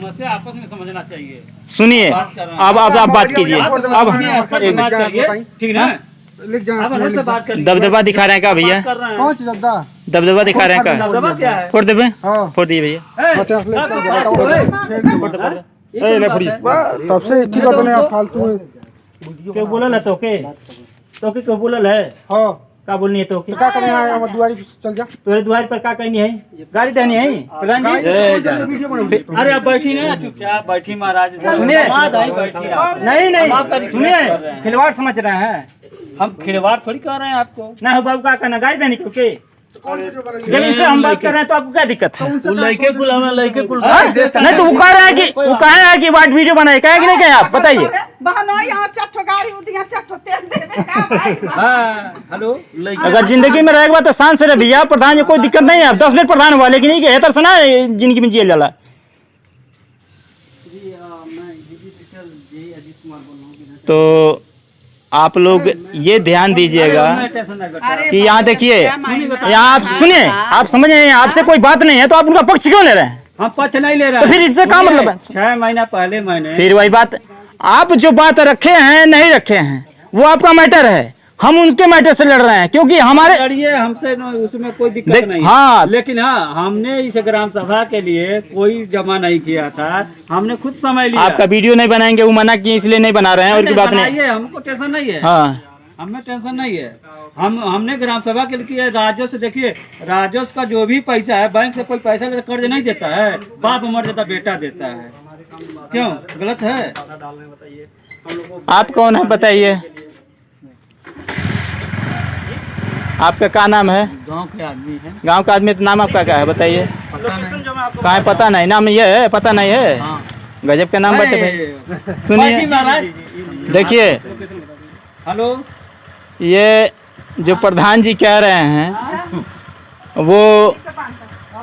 समस्या आपस में समझना चाहिए। सुनिए, अब आप बात कीजिए। अब ठीक ना, दबदबा दिखा रहे हैं क्या भैया? कौन सी दबदबा दिखा रहे हैं क्या? दबदबा क्या है? फोड़ देवे, फोड़ दिए भैया। तब से इतनी करते हैं आप फालतू में। क्यों बोलल है तो के क्यों बोलल है? हाँ क्या बोलनी है तो के? क्या करना है? हम दुआरी चल जा। तोरे द्वार पर क्या करनी है? गाड़ी देनी है प्रधान जी? अरे आप बैठी ना, चुपचाप बैठी महाराज। सुनिए, नहीं सुनिए, खिलवाड़ समझ रहे हैं हम खिलवाड़ थोड़ी कर रहे हैं आपको। ना हो बाबू, क्या करना गाड़ी देनी क्योंकि जब इससे हम बात कर रहे हैं तो आपको क्या दिक्कत है? लड़के कुल हमें लड़के कुल नहीं तो वो कह रहा है कि वाट वीडियो बनाए, कहे कि नहीं कहे? आप बताइए। हेलो, अगर जिंदगी में रहेगा तो शान से रहे भैया। प्रधान जी कोई दिक्कत नहीं है, 10 मिनट प्रधान हुआ, लेकिन ये हेतर से ना जिंदगी में जिया जाला। तो आप लोग ये ध्यान दीजिएगा कि यहाँ देखिए, यहाँ आप सुनिए, आप समझ रहे हैं, आपसे कोई बात नहीं है तो आप उनका पक्ष क्यों ले रहे हैं? हम पक्ष नहीं ले रहे तो फिर इससे क्या मतलब है? 6 महीना पहले मैंने फिर वही बात, आप जो बात रखे हैं नहीं रखे हैं वो आपका मैटर है, हम उनके मैटर से लड़ रहे हैं क्योंकि हमारे लड़िए हमसे, उसमें कोई दिक्कत नहीं है। हाँ, लेकिन हाँ, हमने इस ग्राम सभा के लिए कोई जमा नहीं किया था, हमने खुद समय लिया। आपका वीडियो नहीं बनाएंगे, वो मना किए इसलिए नहीं बना रहे हैं, और की बात नहीं है। हमको टेंशन नहीं है, हाँ, हमें टेंशन नहीं है। हमने ग्राम सभा के लिए राजस्व, देखिए राजस्व का जो भी पैसा है, बैंक से कोई पैसा कर्ज नहीं देता है, बाप मर जाता बेटा देता है, क्यों गलत है? आप कौन है बताइए? आपका क्या नाम है? गांव के आदमी है। गांव का आदमी, तो नाम आपका क्या है बताइए? कहाँ है? पता नहीं, नाम ये है, पता नहीं है। हाँ। गजब का नाम बटे भाई। सुनिए, देखिए, हेलो, ये जो प्रधान जी कह रहे हैं वो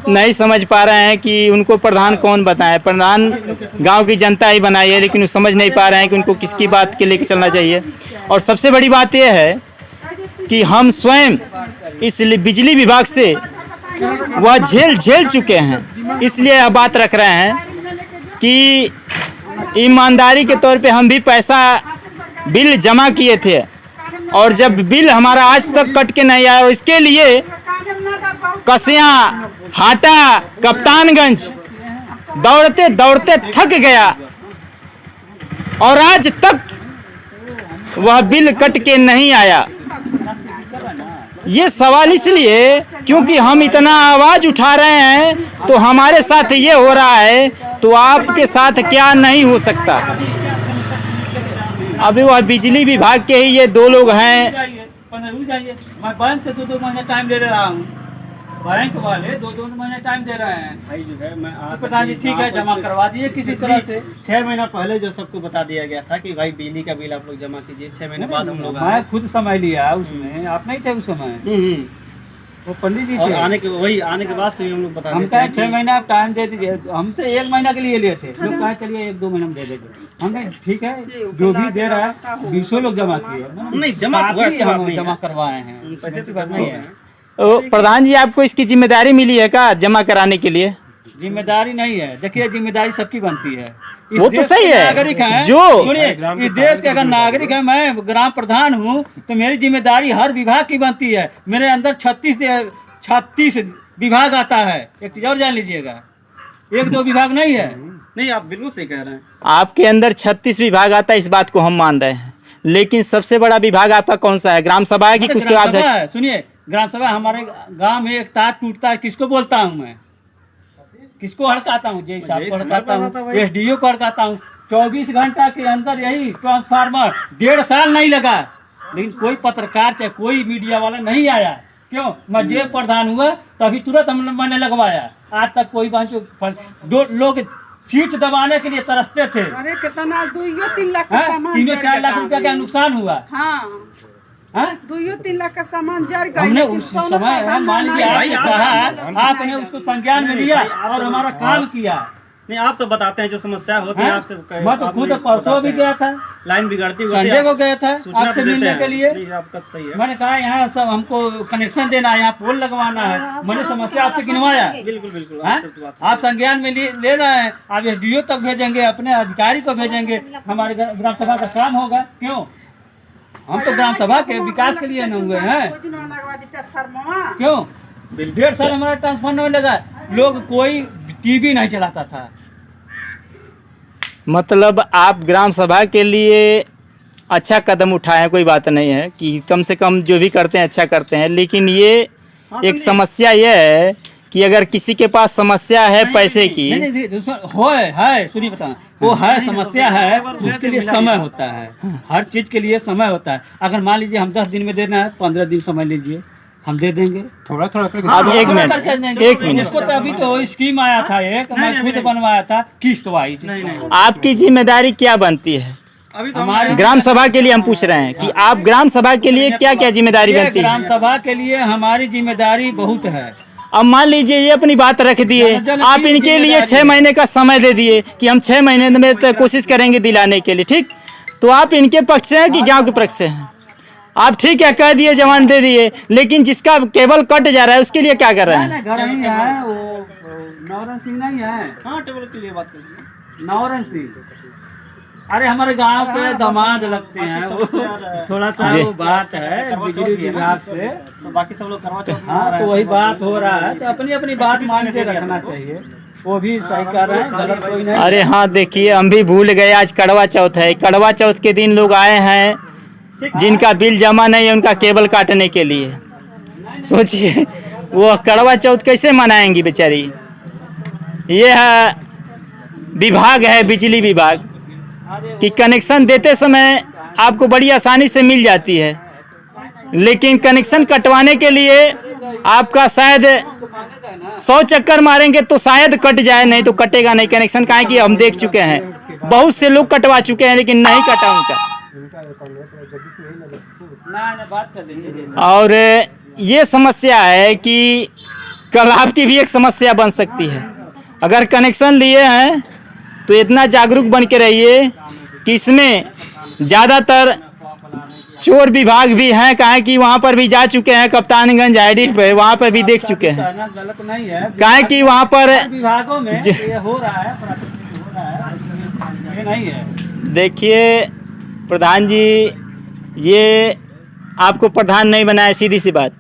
नहीं समझ पा रहे हैं कि उनको प्रधान कौन बताए। प्रधान गांव की जनता ही बनाई है, लेकिन वो समझ नहीं पा रहे हैं कि उनको किसकी बात के लेके चलना चाहिए। और सबसे बड़ी बात यह है कि हम स्वयं इस बिजली विभाग से वह झेल चुके हैं, इसलिए यह बात रख रहे हैं कि ईमानदारी के तौर पे हम भी पैसा बिल जमा किए थे, और जब बिल हमारा आज तक कट के नहीं आया, और इसके लिए कसियां, हाटा, कप्तानगंज दौड़ते दौड़ते थक गया, और आज तक वह बिल कट के नहीं आया। ये सवाल इसलिए क्योंकि हम इतना आवाज उठा रहे हैं, तो हमारे साथ ये हो रहा है, तो आपके साथ क्या नहीं हो सकता। अभी वह बिजली विभाग के ही ये 2 लोग हैं। मैं बैंक से 2 महीने टाइम दे रहा हूँ, बैंक वाले 2 महीने टाइम दे रहे हैं भाई। जो है मैं प्रधान जी ठीक है, जमा करवा दीजिए किसी तरह से। 6 महीना पहले जो सबको बता दिया गया था कि भाई बिजली का बिल आप लोग जमा कीजिए, 6 महीने बाद हम लोग। मैं खुद समय लिया उसमें, आप नहीं थे उस समय, वो पंडित जी थे। आने के बाद से हम लोग बता, हम कहे 6 महीना आप टाइम दे दीजिए। हम तो 1 महीना के लिए लिए थे, लोग कहे चलिए 1-2 महीना में दे देंगे। हम कहे ठीक है, जो भी दे रहा है 200 लोग जमा किए, नहीं जमा करवाए हैं, पैसे तो करना ही है। प्रधान जी, आपको इसकी जिम्मेदारी मिली है क्या जमा कराने के लिए? जिम्मेदारी नहीं है, देखिए जिम्मेदारी सबकी बनती है। वो तो सही है, नागरिक है जो सुनिए, इस देश के अगर नागरिक है, मैं ग्राम प्रधान हूँ, तो मेरी जिम्मेदारी हर विभाग की बनती है। मेरे अंदर 36 विभाग आता है, एक चीज और जान लीजिएगा, 1-2 विभाग नहीं है। नहीं, आप बिल्कुल सही कह रहे हैं, आपके अंदर 36 विभाग आता है, इस बात को हम मान रहे हैं, लेकिन सबसे बड़ा विभाग आपका कौन सा है? ग्राम सभा है कि कुछ बाद है? सुनिए, ग्राम सभा हमारे गांव में एक तार टूटता है, किसको बोलता हूँ मैं? किसको हड़काता हूँ? जय साहब को हड़काता हूँ, SDO को हड़काता हूँ। 24 घंटा के अंदर यही ट्रांसफार्मर 1.5 साल नहीं लगा, लेकिन कोई पत्रकार चाहे कोई मीडिया वाला नहीं आया। क्यों? मैं जेल प्रधान हुआ तभी तुरंत मैंने लगवाया। आज तक कोई 2 लोग सीट दबाने के लिए तरसते थे। अरे कितना 2-3 लाख का सामान, 3-4 लाख रुपया का नुकसान हुआ। हाँ, 2-3 लाख का सामान जर गया। हमने उस समय मान लिया, आपने उसको संज्ञान में लिया और हमारा काम किया, नहीं आप तो बताते हैं जो समस्या होती है आपसे मैं तो खुद परसों भी गया था, लाइन बिगड़ती हुई संडे को गया था सूचना आपसे तो देते मिलने हैं। के लिए। नहीं, आपका तो सही है। मैंने कहा यहाँ सब हमको कनेक्शन देना है, यहाँ पोल लगवाना है, मैंने समस्या आपसे गिनवाया। बिल्कुल बिल्कुल हाँ? आपसे तो बात आप संज्ञान में ले रहे हैं, आप एसडीओ तक भेजेंगे, अपने अधिकारी को भेजेंगे, हमारे ग्राम सभा का काम होगा। क्यों? हम तो ग्राम सभा के विकास के लिए न हुए हैं। क्यों? 1.5 साल हमारा ट्रांसफार्मर नहीं लगा, लोग कोई टीवी नहीं चलाता था। मतलब आप ग्राम सभा के लिए अच्छा कदम उठाए, कोई बात नहीं है कि कम से कम जो भी करते हैं अच्छा करते हैं, लेकिन ये एक समस्या ये है कि अगर किसी के पास समस्या है पैसे की, है सुनिए बता, वो है समस्या है, उसके लिए समय होता है, हर चीज के लिए समय होता है। अगर मान लीजिए हम 10 दिन में देना है, 15 दिन समय लीजिए, हम दे देंगे थोड़ा थोड़ा करके। अब एक मिनट इसको तो अभी तो स्कीम आया था, एक मैं खुद बनवाया था, किस्त आई थी। आपकी जिम्मेदारी क्या बनती है? अभी तो हमारे ग्राम सभा के लिए हम पूछ रहे हैं कि आप ग्राम सभा के लिए क्या क्या जिम्मेदारी बनती है? ग्राम सभा के लिए हमारी जिम्मेदारी बहुत है। अब मान लीजिए ये अपनी बात रख दिए, आप इनके लिए 6 महीने का समय दे दिए कि हम 6 महीने में तो कोशिश करेंगे दिलाने के लिए, ठीक? तो आप इनके पक्ष से हैं कि गांव के पक्ष से हैं? आप ठीक है कह दिए, जवान दे दिए, लेकिन जिसका केबल कट जा रहा है उसके लिए क्या कर रहे हैं? घर नहीं है, वो नौरन सिंह नहीं है। हाँ टेबल के लिए बात करिए। नौरन सिंह, अरे हमारे गांव के दामाद लगते हैं, वो थोड़ा सा वो बात है बिजली विभाग से, तो बाकी सब लोग करवा चौथ हाँ तो वही बात हो रहा है, तो अपनी अपनी बात मान के रखना चाहिए, वो भी सही कर रहे हैं, गलत कोई नहीं। अरे हाँ देखिए, हम भी भूल गए, आज कड़वा चौथ है। कड़वा चौथ के दिन लोग आए हैं जिनका बिल जमा नहीं है उनका केबल काटने के लिए। सोचिए वो कड़वा चौथ कैसे मनाएंगी बेचारी। ये है विभाग है, बिजली विभाग, कि कनेक्शन देते समय आपको बड़ी आसानी से मिल जाती है, लेकिन कनेक्शन कटवाने के लिए आपका शायद 100 चक्कर मारेंगे तो शायद कट जाए, नहीं तो कटेगा नहीं कनेक्शन। काहे कि हम देख चुके हैं, बहुत से लोग कटवा चुके हैं लेकिन नहीं कटा उनका। और ये समस्या है कि कल आपकी भी एक समस्या बन सकती है। अगर कनेक्शन लिए हैं तो इतना जागरूक बन के रहिए कि इसमें ज़्यादातर चोर विभाग भी हैं, काहे कि वहाँ पर भी जा चुके हैं, कप्तानगंज आईडी पे वहाँ पर भी देख चुके हैं। गलत नहीं है, काहे कि वहाँ पर विभागों में ये हो रहा है, प्राकृतिक हो रहा है, ये नहीं है। देखिए प्रधान जी, ये आपको प्रधान नहीं बनाया, सीधी सी बात।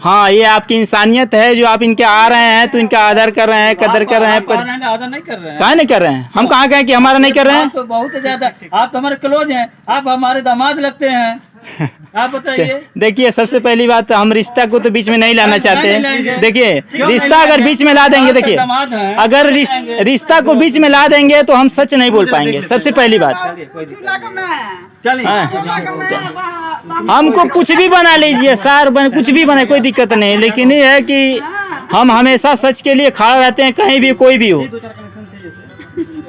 हाँ ये आपकी इंसानियत है, जो आप इनके आ रहे हैं तो इनका आदर कर रहे हैं, कदर कर रहे हैं, पर आदर नहीं कर रहे हैं। कहाँ नहीं कर रहे हैं? हम कहाँ कहें कि हमारा नहीं कर रहे हैं? आप तो बहुत ज्यादा, आप तो हमारे क्लोज हैं, आप हमारे दामाद लगते हैं, आप बताइए। देखिए सबसे पहली बात, हम रिश्ता को तो बीच में नहीं लाना चाहते हैं। देखिए रिश्ता अगर बीच में ला देंगे, देखिए अगर रिश्ता को बीच में ला देंगे तो हम सच नहीं बोल पाएंगे, सबसे पहली बात। हमको कुछ भी बना लीजिए, सार बने, कुछ भी बने, कोई दिक्कत नहीं, लेकिन ये है कि हम हमेशा सच के लिए खड़ा रहते हैं, कहीं भी कोई भी हो।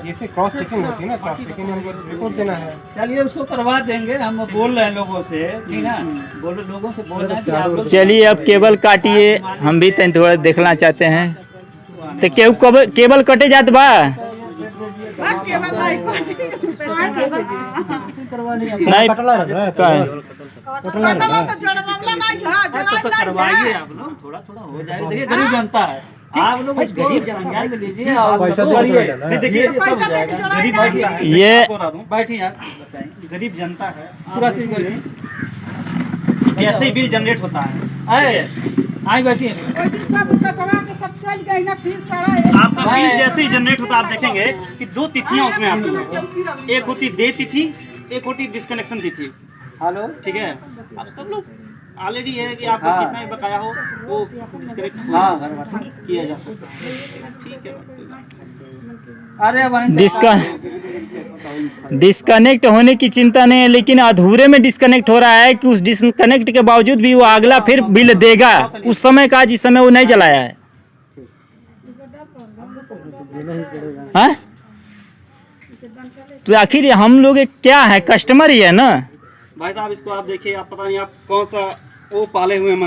जैसे क्रॉस चेकिंग होती है ना, क्रॉस चेकिंग में हमको रिपोर्ट देना है। चलिए उसको करवा देंगे, हम बोल रहे हैं लोगों से, ठीक है, बोलो लोगों से बोल रहे हैं कि आप लोग। चलिए अब केबल काटिए, हम भी थोड़ा देखना चाहते हैं। तो केबल कटे जात बा नहीं करवाइए आप लोग, थोड़ा थोड़ा हो जाएगा। देखिए गरीब जनता है, आप लोग उस गरीब जनता में लीजिए और देखिए ये बैठिए आप, गरीब जनता है, पूरा चीज बोलिए। जैसे ही बिल जनरेट होता है, आई बैठिए। आपका बिल जैसे ही जनरेट होता है, आप देखेंगे कि 2 तिथियां उसमें आती हैं। एक होती देय तिथि, एक होती डिस्कनेक्शन तिथि। हेलो, ठीक है, अब सब लोग ऑलरेडी है कि आपको कितना भी बकाया हो वो डिस्कनेक्ट किया जा सकता है। ठीक है, अरे डिस्कनेक्ट होने की चिंता नहीं है, लेकिन अधूरे में डिस्कनेक्ट हो रहा है कि उस डिस्कनेक्ट के बावजूद भी वो अगला फिर बिल देगा उस समय का, जिस समय वो नहीं चलाया है। हाँ? तो आखिर हम लोग क्या है, कस्टमर ही है ना भाई साहब। इसको आप देखिए, आप पता नहीं आप कौन सा वो पाले हुए हैं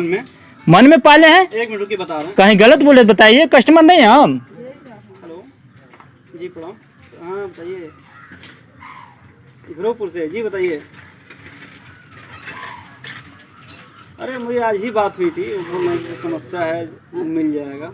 मन में पाले हैं। 1 मिनट रुकिए, बता रहे हैं। कहीं गलत बोले बताइए, कस्टमर नहीं है हम। हेलो जी प्रणाम। हाँ बताइए, इब्रोपुर से जी, बताइए। अरे मुझे आज ही बात हुई थी, बोल रहे हैं समस्या है, मिल जाएगा।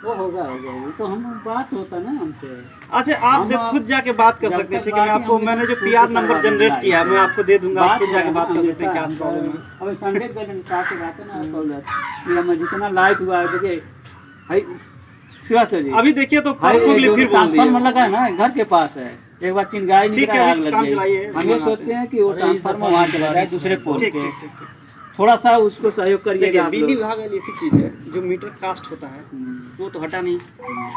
वो होगा वो तो हम बात होता ना हमसे। अच्छा आप खुद जाके बात कर सकते हैं, ठीक है। मैं आपको, मैंने जो पीआर नंबर जनरेट किया मैं आपको दे दूंगा, आप खुद जाके बात कर सकते हैं क्या प्रॉब्लम है। अभी संडे के दिन साथ में रहते ना तो मैं जितना लाइट हुआ है देखिए भाई शिवा चलिए अभी देखिए तो परसों के लिए फिर बोल ट्रांसफार्मर लगा है ना, घर के पास है, एक बार चिंगारी ठीक है, आग लग काम गई। चलाइए। हम ये सोचते हैं कि वो ट्रांसफार्मर वहाँ चला जाए दूसरे पोल ठीक पे, ठीक ठीक ठीक। थोड़ा सा उसको सहयोग करिएगा देखिए आप बिजली लोग। विभाग वाली ऐसी चीज है, जो मीटर कास्ट होता है वो तो हटा नहीं,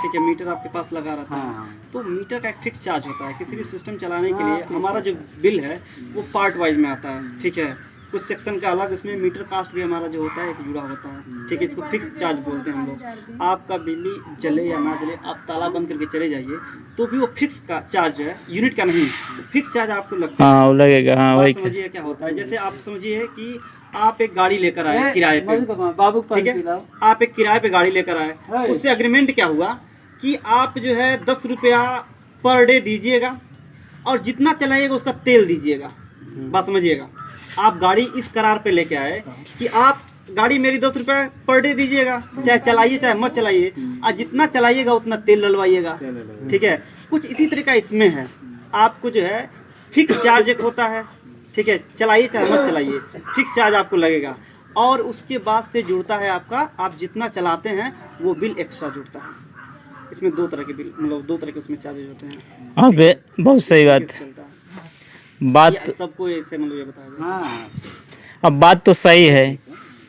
ठीक है। मीटर आपके पास लगा रहता है, हाँ। तो मीटर का एक फिक्स चार्ज होता है। किसी भी सिस्टम चलाने के लिए हमारा जो बिल है वो पार्ट वाइज में आता है, ठीक है। कुछ सेक्शन का अलग, उसमें मीटर कास्ट भी हमारा जो होता है एक जुड़ा होता है, ठीक है। इसको फिक्स चार्ज बोलते हैं हम लोग। आपका बिजली जले या ना जले, आप ताला बंद करके चले जाइए तो भी वो फिक्स का चार्ज है, यूनिट का नहीं, फिक्स चार्ज आपको लगता है। हाँ वो लगेगा, हाँ वही। समझिए क्या होता है, जैसे आप समझिए कि आप एक गाड़ी लेकर आए किराए पे, बाबू ठीक है। आप एक किराए पे गाड़ी लेकर आए, उससे अग्रीमेंट क्या हुआ कि आप जो है 10 रुपया पर डे दीजिएगा और जितना चलाइएगा उसका तेल दीजिएगा। बात समझिएगा, आप गाड़ी इस करार पे लेके आए कि आप गाड़ी मेरी 10 रुपये पर डे दीजिएगा, चाहे चलाइए चाहे मत चलाइए, और जितना चलाइएगा उतना तेल डलवाइएगा, ठीक है। कुछ इसी तरह का इसमें है, आपको जो है फिक्स चार्ज एक होता है, ठीक है। चलाइए चाहे मत चलाइए, फिक्स चार्ज आपको लगेगा, और उसके बाद से जुड़ता है आपका, आप जितना चलाते हैं वो बिल एक्स्ट्रा जुड़ता है। इसमें दो तरह के बिल, मतलब दो तरह के उसमें चार्जेज होते हैं। हाँ बहुत सही बात चलता है बात। सबको ऐसे मतलब ये बताया। हाँ अब बात तो सही है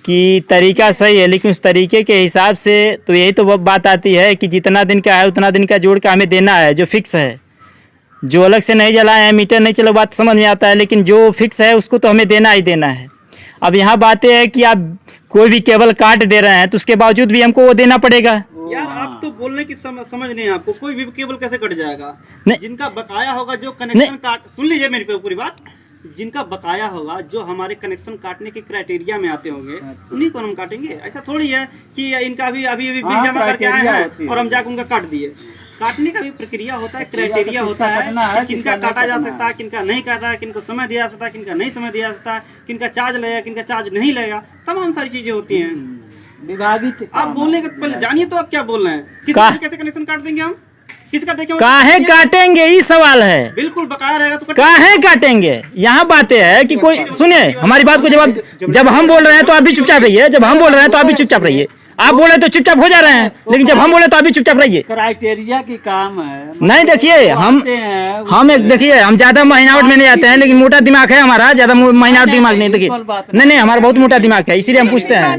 कि तरीका सही है, लेकिन उस तरीके के हिसाब से तो यही तो बात आती है कि जितना दिन का है उतना दिन का जोड़ के हमें देना है, जो फिक्स है। जो अलग से नहीं जलाए हैं, मीटर नहीं चलो, बात समझ में आता है, लेकिन जो फिक्स है उसको तो हमें देना ही देना है। अब यहाँ बात यह है कि आप कोई भी केबल काट दे रहे हैं तो उसके बावजूद भी हमको वो देना पड़ेगा। यार आप तो बोलने की समझ नहीं है आपको, कोई भी केबल कैसे कट जाएगा? नहीं। जिनका बकाया होगा, जो कनेक्शन काट, सुन लीजिए मेरी पूरी बात, जिनका बकाया होगा, जो हमारे कनेक्शन काटने के क्राइटेरिया में आते होंगे, उन्हीं को हम काटेंगे। ऐसा थोड़ी है कि इनका अभी बिल जमा करके आए हैं और हम जाकर उनका काट दिए। काटने का भी प्रक्रिया होता है, क्राइटेरिया होता है, किनका काटा जा सकता है, किनका नहीं काटा है, किनको समय दिया जा सकता है, किनका नहीं समय दिया जा सकता है, किनका चार्ज लगेगा, किनका चार्ज नहीं लगेगा, तमाम सारी चीजें होती हैं। विभागीय आप बोलने का पहले जानिए तो आप क्या बोल रहे हैं। किसी कैसे कनेक्शन काट देंगे हम? किसका देखें? काहे काटेंगे, ये सवाल है। बिल्कुल बकाया रहेगा तो काहे काटेंगे। यहाँ बातें है कि कोई सुनिए हमारी बात को, जब हम बोल रहे हैं तो आप भी चुपचाप रहिए, जब हम बोल रहे हैं तो आप भी चुपचाप रहिए। आप बोले तो चुपचाप हो जा रहे हैं, लेकिन जब हम बोले तो आप भी चुपचाप रहिए। क्राइटेरिया की काम है। नहीं देखिए, हम एक देखिए, हम ज्यादा महीनावट में नहीं आते हैं, लेकिन मोटा दिमाग है हमारा, ज्यादा महीनावट दिमाग नहीं। देखिए नहीं हमारा बहुत मोटा दिमाग है, इसीलिए हम पूछते हैं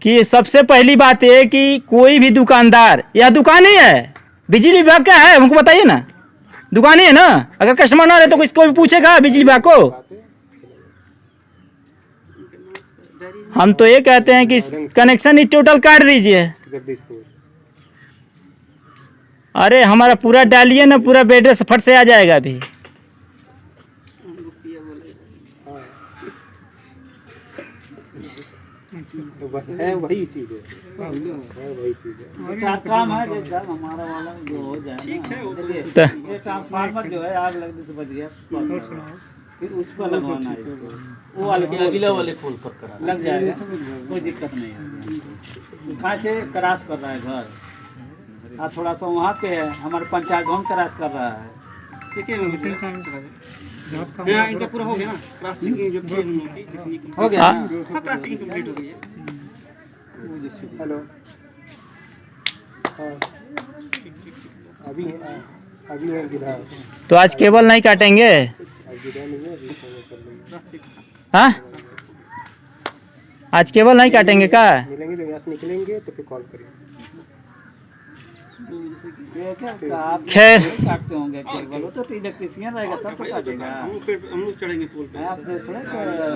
कि सबसे पहली बात है कि कोई भी दुकानदार, या दुकान ही है, बिजली विभाग का है, हमको बताइए ना, दुकान ही है ना। अगर कस्टमर ना रहे तो किसको भी पूछेगा बिजली विभाग को। हम तो ये कहते हैं कि कनेक्शन ही टोटल काट दीजिए। अरे हमारा पूरा डालिए ना, पूरा बेड से फट से आ जाएगा अभी। वही चीज है, वही चीज है। क्या काम है जैसा हमारा वाला जो हो जाए ठीक है, वो तो ये ट्रांसफार्मर जो है आग लगने से बच गया, फिर उस पर लगवाना है, वो वाले अगले वाले पोल पर करा लग जाएगा, कोई दिक्कत नहीं है। कहाँ से क्रॉस कर रहा है घर, और थोड़ा सा वहाँ पे है, हमारे पंचायत भवन क्रॉस कर रहा है। ठीक है, इनका पूरा हो गया ना, क्रॉस चेकिंग जो हो गया ना? क्रॉस चेकिंग कंप्लीट हो गई है। हेलो, अभी है गिरा, तो आज केबल नहीं काटेंगे? हाँ आज केबल नहीं काटेंगे का? मिलेंगे जब यहाँ से निकलेंगे तो फिर कॉल करेंगे। खैर काटते होंगे केबल, वो तो इलेक्ट्रिशियन रहेगा तब तो काटेगा। हम लोग चढ़ेंगे पोल पे। आप थोड़ा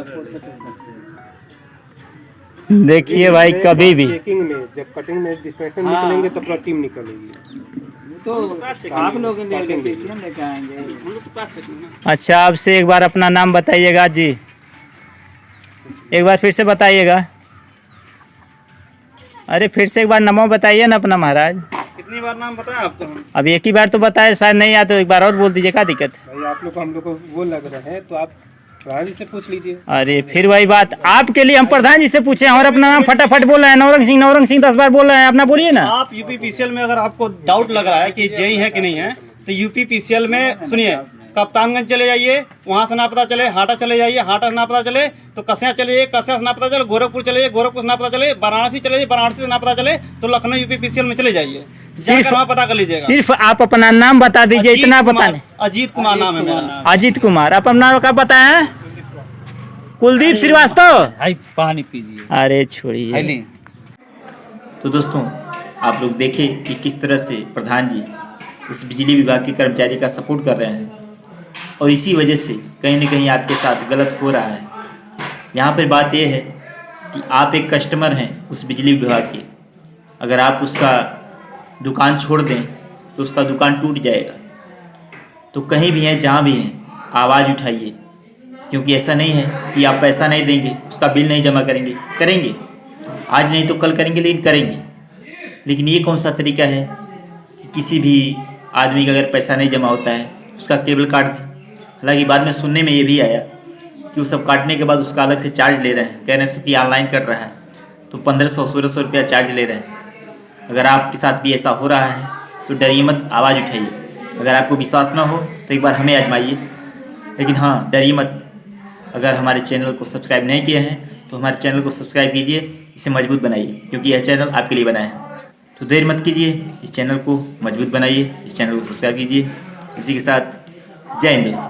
पोल पे चढ़ सकते हैं। देखिए भाई, कभी भी चेकिंग में जब कटिंग में डिस्पेंसन निकलेंगे तो पूरा टीम निकलेगी। तो आप लोग इलेक्ट्रिशियन लेके आएंगे। हम लोग तो क्रॉस चेकिंग ना। अच्छा, आपसे एक बार अपना नाम बताइएगा जी, एक बार फिर से बताइएगा। अरे फिर से एक बार नमो बताइए ना अपना महाराज। कितनी बार नाम बताया आपको हम? अब एक ही बार तो बताए, शायद नहीं आया तो एक बार और बोल दीजिए, क्या दिक्कत है? भाई आप लोग को हम लोग को वो लग रहा है, तो आप प्रधान जी से पूछ लीजिए। अरे फिर वही बात, आपके लिए हम प्रधान जी से पूछे और अपना नाम फटाफट बोल रहे हैं, नौरंग सिंह 10 बार बोल रहे हैं, अपना बोलिए ना। आप यूपीपीसीएल में अगर आपको डाउट लग रहा है कि जेई है कि नहीं है, तो यूपीपीसीएल में सुनिए, कप्तानगंज चले जाइए, वहाँ से ना पता चले हाटा चले जाइए, हाटा से ना पता चले तो कस्या चले जाइए, कस्या से ना पता चले गोरखपुर चले जाइए, गोरखपुर से ना पता चले वाराणसी चले जाइए, वाराणसी से ना पता चले तो लखनऊ यूपीपीसीएल में चले जाइए, जाकर वहाँ पता कर लीजिएगा। सिर्फ आप अपना नाम बता दीजिए, इतना बताने। अजीत कुमार नाम है मेरा। अजीत कुमार, आप अपना नाम का बताएं? कुलदीप श्रीवास्तव। भाई पानी पीजिए। अरे छोड़िए। तो दोस्तों, आप लोग देखें कि किस तरह से प्रधान जी उस बिजली विभाग के कर्मचारी का सपोर्ट कर रहे हैं, और इसी वजह से कहीं ना कहीं आपके साथ गलत हो रहा है। यहाँ पर बात यह है कि आप एक कस्टमर हैं उस बिजली विभाग के, अगर आप उसका दुकान छोड़ दें तो उसका दुकान टूट जाएगा। तो कहीं भी हैं, जहाँ भी हैं, आवाज़ उठाइए, क्योंकि ऐसा नहीं है कि आप पैसा नहीं देंगे, उसका बिल नहीं जमा करेंगे। करेंगे, आज नहीं तो कल करेंगे, लेकिन करेंगे। लेकिन ये कौन सा तरीका है कि किसी भी आदमी का अगर पैसा नहीं जमा होता है उसका केबल काट दें। हालांकि बाद में सुनने में ये भी आया कि वो सब काटने के बाद उसका अलग से चार्ज ले रहे हैं, कह रहे हैं कि ऑनलाइन कट रहा है तो 1500-1600 रुपया चार्ज ले रहे हैं। अगर आपके साथ भी ऐसा हो रहा है तो डरिए मत, आवाज़ उठाइए। अगर आपको विश्वास ना हो तो एक बार हमें आजमाइए, लेकिन हाँ डरिए मत। अगर हमारे चैनल को सब्सक्राइब नहीं किए हैं तो हमारे चैनल को सब्सक्राइब कीजिए, इसे मजबूत बनाइए, क्योंकि यह चैनल आपके लिए बना है। तो देर मत कीजिए, इस चैनल को मजबूत बनाइए, इस चैनल को सब्सक्राइब कीजिए। इसी के साथ जय हिंद दोस्तों।